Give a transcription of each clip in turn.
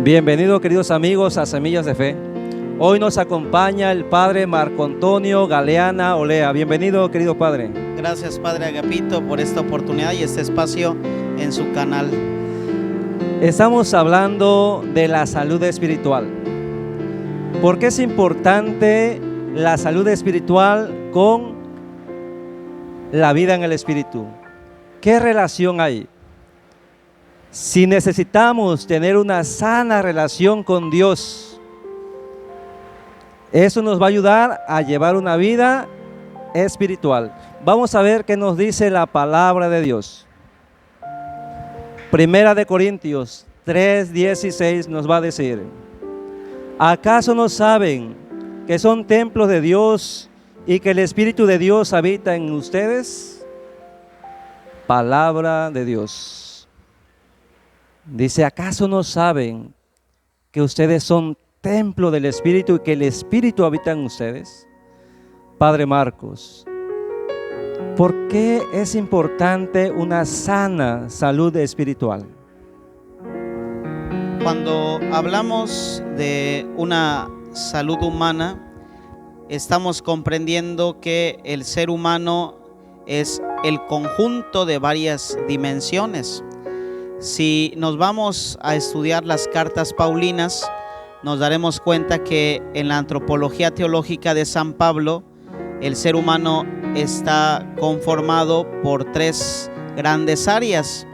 Bienvenidos, queridos amigos, a Semillas de Fe. Hoy nos acompaña el Padre Marco Antonio Galeana Olea. Bienvenido, querido Padre. Gracias, Padre Agapito, por esta oportunidad y este espacio en su canal. Estamos hablando de la salud espiritual. ¿Por qué es importante la salud espiritual con la vida en el Espíritu? ¿Qué relación hay? Si necesitamos tener una sana relación con Dios, eso nos va a ayudar a llevar una vida espiritual. Vamos a ver qué nos dice la palabra de Dios. Primera de Corintios 3:16 nos va a decir: ¿acaso no saben que son templos de Dios y que el Espíritu de Dios habita en ustedes? Palabra de Dios. Dice, ¿acaso no saben que ustedes son templo del Espíritu y que el Espíritu habita en ustedes? Padre Marcos, ¿por qué es importante una sana salud espiritual? Cuando hablamos de una salud humana, estamos comprendiendo que el ser humano es el conjunto de varias dimensiones. Si nos vamos a estudiar las cartas paulinas, nos daremos cuenta que en la antropología teológica de San Pablo, el ser humano está conformado por tres grandes áreas,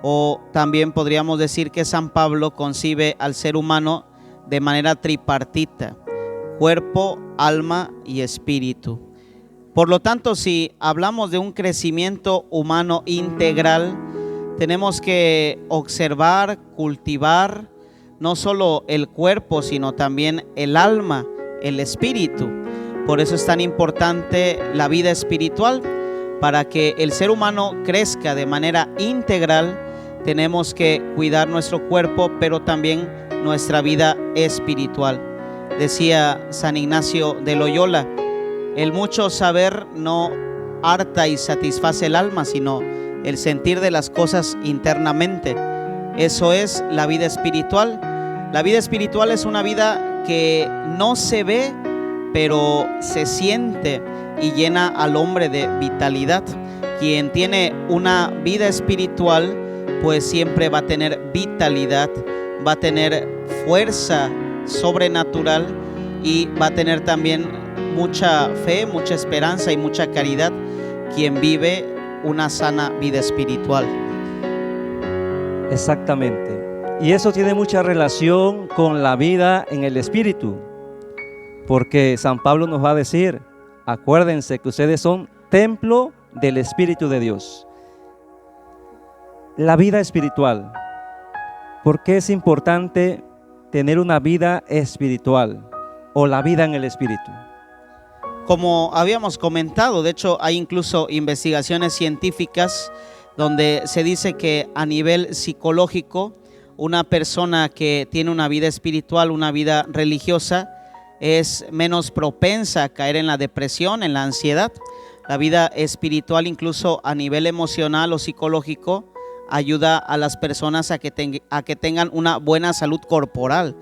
o también podríamos decir que San Pablo concibe al ser humano de manera tripartita: cuerpo, alma y espíritu. Por lo tanto, si hablamos de un crecimiento humano integral, tenemos que observar, cultivar no solo el cuerpo, sino también el alma, el espíritu. Por eso es tan importante la vida espiritual. Para que el ser humano crezca de manera integral, tenemos que cuidar nuestro cuerpo, pero también nuestra vida espiritual. Decía San Ignacio de Loyola: el mucho saber no harta y satisface el alma, sino el sentir de las cosas internamente. Eso es la vida espiritual. La vida espiritual es una vida que no se ve, pero se siente y llena al hombre de vitalidad. Quien tiene una vida espiritual, pues siempre va a tener vitalidad, va a tener fuerza sobrenatural y va a tener también mucha fe, mucha esperanza y mucha caridad. Quien vive una sana vida espiritual. Exactamente. Y eso tiene mucha relación con la vida en el Espíritu, porque San Pablo nos va a decir: acuérdense que ustedes son templo del Espíritu de Dios. La vida espiritual. ¿Por qué es importante tener una vida espiritual o la vida en el Espíritu? Como habíamos comentado, de hecho hay incluso investigaciones científicas donde se dice que a nivel psicológico, una persona que tiene una vida espiritual, una vida religiosa, es menos propensa a caer en la depresión, en la ansiedad. La vida espiritual, incluso a nivel emocional o psicológico, ayuda a las personas a que tengan una buena salud corporal.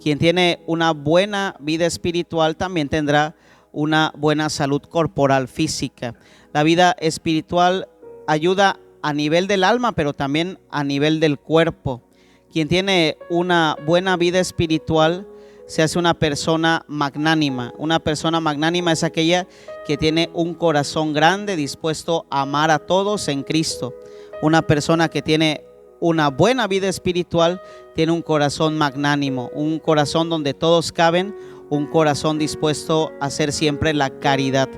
Quien tiene una buena vida espiritual también tendrá una buena salud corporal física. La vida espiritual ayuda a nivel del alma, pero también a nivel del cuerpo. Quien tiene una buena vida espiritual se hace una persona magnánima. Una persona magnánima es aquella que tiene un corazón grande, dispuesto a amar a todos en Cristo. Una persona que tiene una buena vida espiritual tiene un corazón magnánimo, un corazón donde todos caben, un corazón dispuesto a hacer siempre la caridad.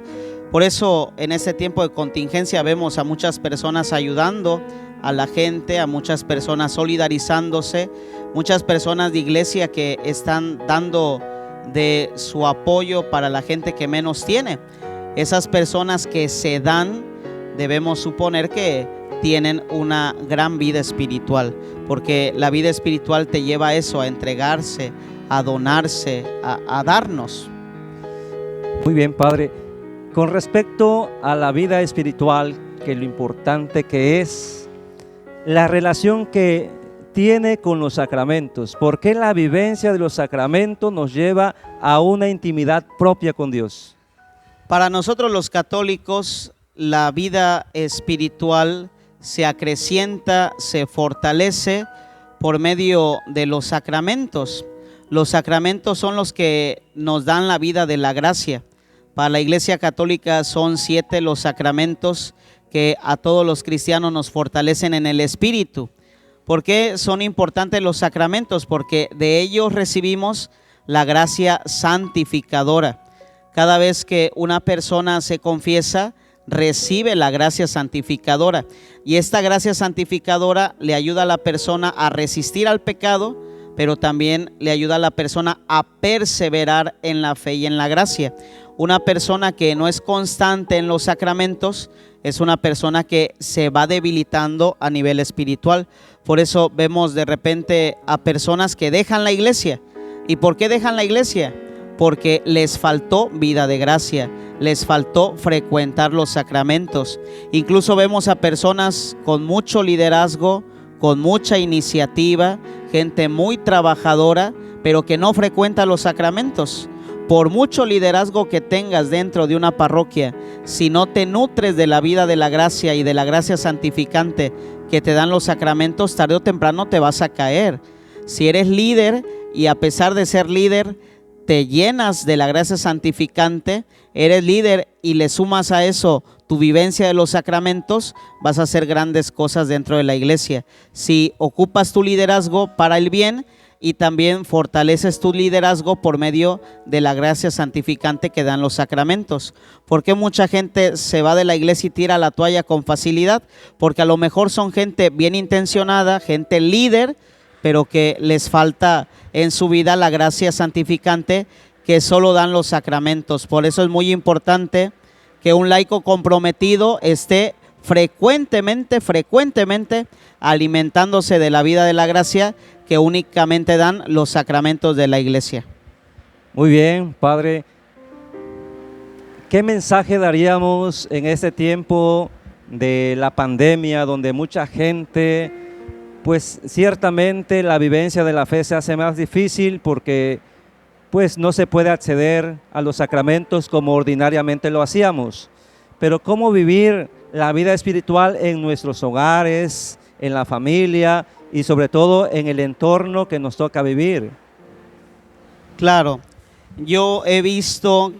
Por eso en este tiempo de contingencia vemos a muchas personas ayudando a la gente, a muchas personas solidarizándose, muchas personas de iglesia que están dando de su apoyo para la gente que menos tiene. Esas personas que se dan, debemos suponer que tienen una gran vida espiritual, porque la vida espiritual te lleva a eso, a entregarse, a donarse, a darnos. Muy bien, Padre. Con respecto a la vida espiritual, que lo importante que es la relación que tiene con los sacramentos? ¿Por qué la vivencia de los sacramentos nos lleva a una intimidad propia con Dios? Para nosotros los católicos, la vida espiritual se acrecienta, se fortalece por medio de los sacramentos. Los sacramentos son los que nos dan la vida de la gracia. Para la Iglesia Católica son 7 los sacramentos que a todos los cristianos nos fortalecen en el espíritu. ¿Por qué son importantes los sacramentos? Porque de ellos recibimos la gracia santificadora. Cada vez que una persona se confiesa, recibe la gracia santificadora, y esta gracia santificadora le ayuda a la persona a resistir al pecado, pero también le ayuda a la persona a perseverar en la fe y en la gracia. Una persona que no es constante en los sacramentos es una persona que se va debilitando a nivel espiritual. Por eso vemos de repente a personas que dejan la iglesia. ¿Y por qué dejan la iglesia? Porque les faltó vida de gracia, les faltó frecuentar los sacramentos. Incluso vemos a personas con mucho liderazgo, con mucha iniciativa, gente muy trabajadora, pero que no frecuenta los sacramentos. Por mucho liderazgo que tengas dentro de una parroquia, si no te nutres de la vida de la gracia y de la gracia santificante que te dan los sacramentos, tarde o temprano te vas a caer. Si eres líder y a pesar de ser líder, te llenas de la gracia santificante, eres líder y le sumas a eso tu vivencia de los sacramentos, vas a hacer grandes cosas dentro de la iglesia. Si ocupas tu liderazgo para el bien y también fortaleces tu liderazgo por medio de la gracia santificante que dan los sacramentos. ¿Por qué mucha gente se va de la iglesia y tira la toalla con facilidad? Porque a lo mejor son gente bien intencionada, gente líder, pero que les falta en su vida la gracia santificante que solo dan los sacramentos. Por eso es muy importante que un laico comprometido esté frecuentemente alimentándose de la vida de la gracia que únicamente dan los sacramentos de la iglesia. Muy bien, Padre. ¿Qué mensaje daríamos en este tiempo de la pandemia donde mucha gente, pues ciertamente la vivencia de la fe se hace más difícil porque pues no se puede acceder a los sacramentos como ordinariamente lo hacíamos? Pero ¿cómo vivir la vida espiritual en nuestros hogares, en la familia y sobre todo en el entorno que nos toca vivir? Claro, yo he visto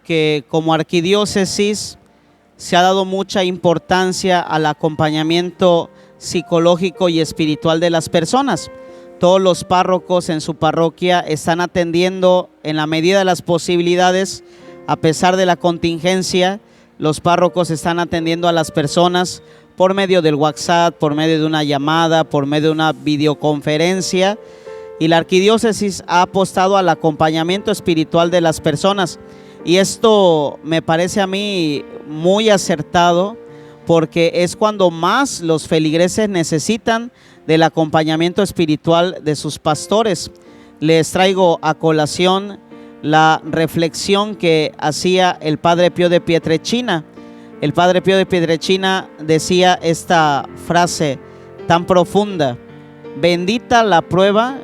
que como arquidiócesis se ha dado mucha importancia al acompañamiento psicológico y espiritual de las personas. Todos los párrocos en su parroquia están atendiendo en la medida de las posibilidades, a pesar de la contingencia. Los párrocos están atendiendo a las personas por medio del WhatsApp, por medio de una llamada, por medio de una videoconferencia, y la arquidiócesis ha apostado al acompañamiento espiritual de las personas, y esto me parece a mí muy acertado, porque es cuando más los feligreses necesitan del acompañamiento espiritual de sus pastores. Les traigo a colación la reflexión que hacía el Padre Pío de Pietrelcina. El Padre Pío de Pietrelcina decía esta frase tan profunda: bendita la prueba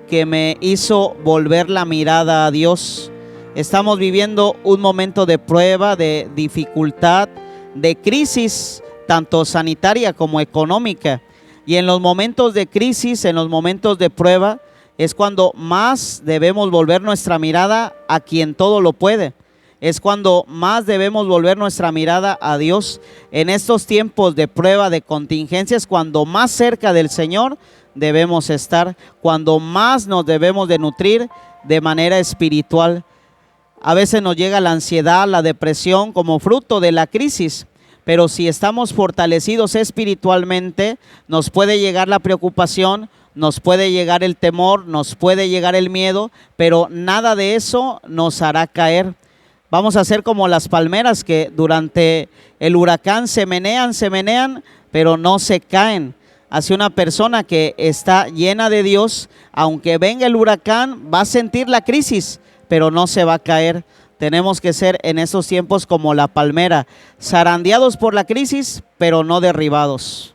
que me hizo volver la mirada a Dios. Estamos viviendo un momento de prueba, de dificultad, de crisis, tanto sanitaria como económica. Y en los momentos de crisis, en los momentos de prueba, es cuando más debemos volver nuestra mirada a quien todo lo puede. Es cuando más debemos volver nuestra mirada a Dios. En estos tiempos de prueba, de contingencias, cuando más cerca del Señor debemos estar, cuando más nos debemos de nutrir de manera espiritual. A veces nos llega la ansiedad, la depresión como fruto de la crisis, pero si estamos fortalecidos espiritualmente, nos puede llegar la preocupación, nos puede llegar el temor, nos puede llegar el miedo, pero nada de eso nos hará caer. Vamos a ser como las palmeras que durante el huracán se menean, pero no se caen. Así una persona que está llena de Dios, aunque venga el huracán, va a sentir la crisis, pero no se va a caer. Tenemos que ser en estos tiempos como la palmera, zarandeados por la crisis, pero no derribados.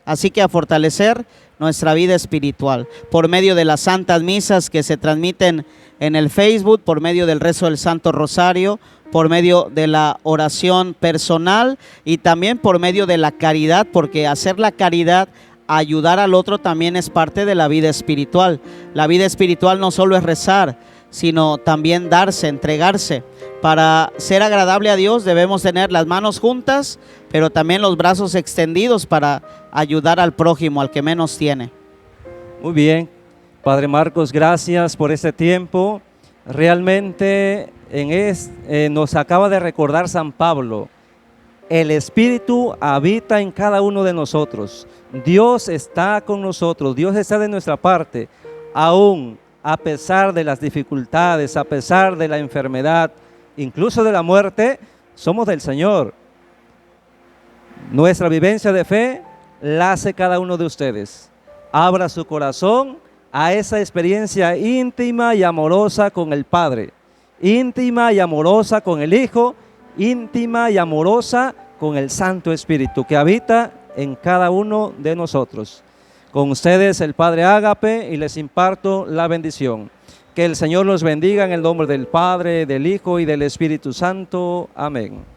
Así que a fortalecer nuestra vida espiritual, por medio de las santas misas que se transmiten en el Facebook, por medio del rezo del Santo Rosario, por medio de la oración personal y también por medio de la caridad, porque hacer la caridad, ayudar al otro, también es parte de la vida espiritual. La vida espiritual no solo es rezar, sino también darse, entregarse. Para ser agradable a Dios debemos tener las manos juntas, pero también los brazos extendidos para ayudar al prójimo, al que menos tiene. Muy bien, Padre Marcos, gracias por este tiempo. Realmente nos acaba de recordar San Pablo, el Espíritu habita en cada uno de nosotros. Dios está con nosotros, Dios está de nuestra parte, aún a pesar de las dificultades, a pesar de la enfermedad, incluso de la muerte, somos del Señor. Nuestra vivencia de fe la hace cada uno de ustedes. Abra su corazón a esa experiencia íntima y amorosa con el Padre, íntima y amorosa con el Hijo, íntima y amorosa con el Santo Espíritu que habita en cada uno de nosotros. Con ustedes el Padre Ágape y les imparto la bendición. Que el Señor los bendiga en el nombre del Padre, del Hijo y del Espíritu Santo. Amén.